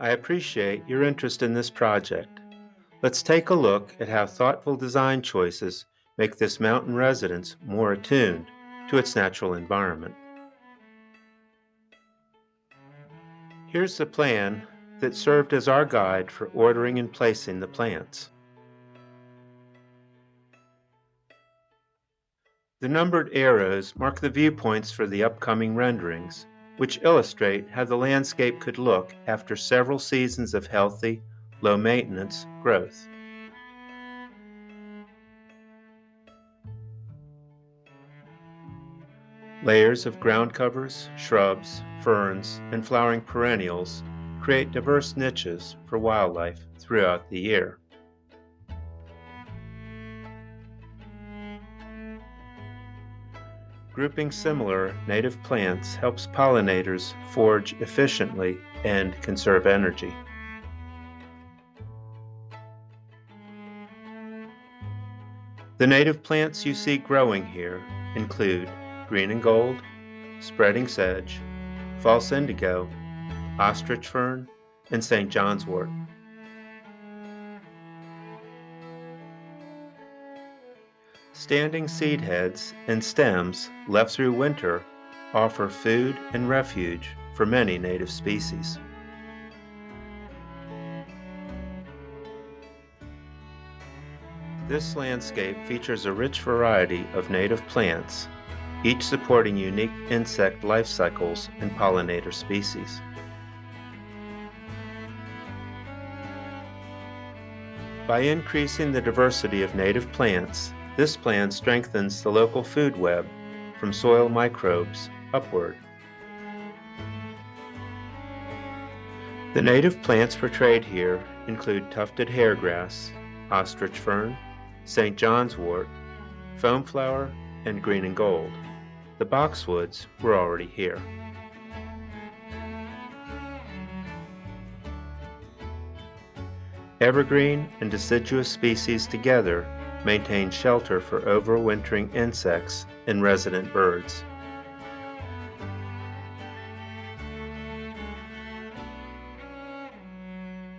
I appreciate your interest in this project. Let's take a look at how thoughtful design choices make this mountain residence more attuned to its natural environment. Here's the plan that served as our guide for ordering and placing the plants. The numbered arrows mark the viewpoints for the upcoming renderings, which illustrate how the landscape could look after several seasons of healthy, low-maintenance growth. Layers of ground covers, shrubs, ferns, and flowering perennials create diverse niches for wildlife throughout the year. Grouping similar native plants helps pollinators forage efficiently and conserve energy. The native plants you see growing here include green and gold, spreading sedge, false indigo, ostrich fern, and St. John's wort. Standing seed heads and stems left through winter offer food and refuge for many native species. This landscape features a rich variety of native plants, each supporting unique insect life cycles and pollinator species. By increasing the diversity of native plants, this plan strengthens the local food web from soil microbes upward. The native plants portrayed here include tufted hairgrass, ostrich fern, St. John's wort, foam flower, and green and gold. The boxwoods were already here. Evergreen and deciduous species together maintain shelter for overwintering insects and resident birds.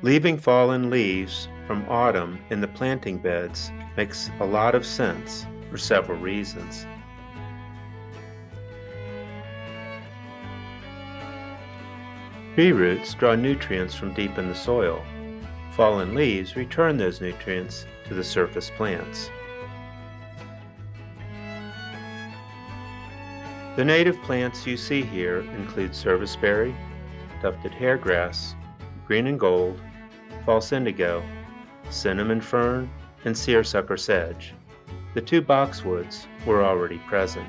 Leaving fallen leaves from autumn in the planting beds makes a lot of sense for several reasons. Tree roots draw nutrients from deep in the soil. Fallen leaves return those nutrients to the surface plants. The native plants you see here include serviceberry, tufted hairgrass, green and gold, false indigo, cinnamon fern, and seersucker sedge. The two boxwoods were already present.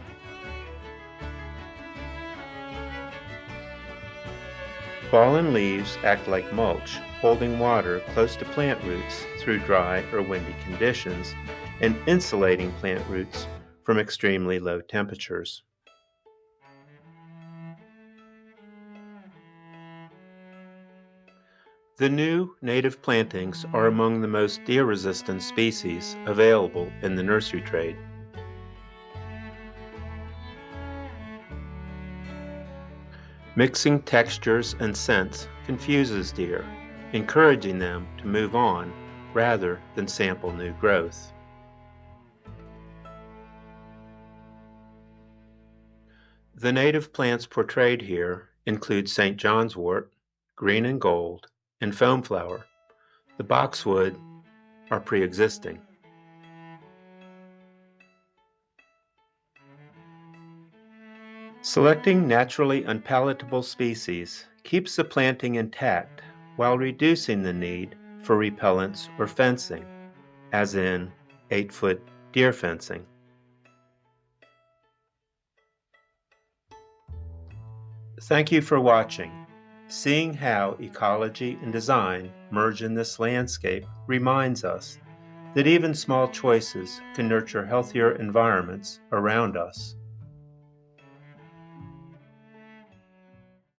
Fallen leaves act like mulch, holding water close to plant roots through dry or windy conditions and insulating plant roots from extremely low temperatures. The new native plantings are among the most deer-resistant species available in the nursery trade. Mixing textures and scents confuses deer, encouraging them to move on rather than sample new growth. The native plants portrayed here include St. John's wort, green and gold, and foam flower. The boxwood are pre-existing. Selecting naturally unpalatable species keeps the planting intact while reducing the need for repellents or fencing, as in 8-foot deer fencing. Thank you for watching. Seeing how ecology and design merge in this landscape reminds us that even small choices can nurture healthier environments around us.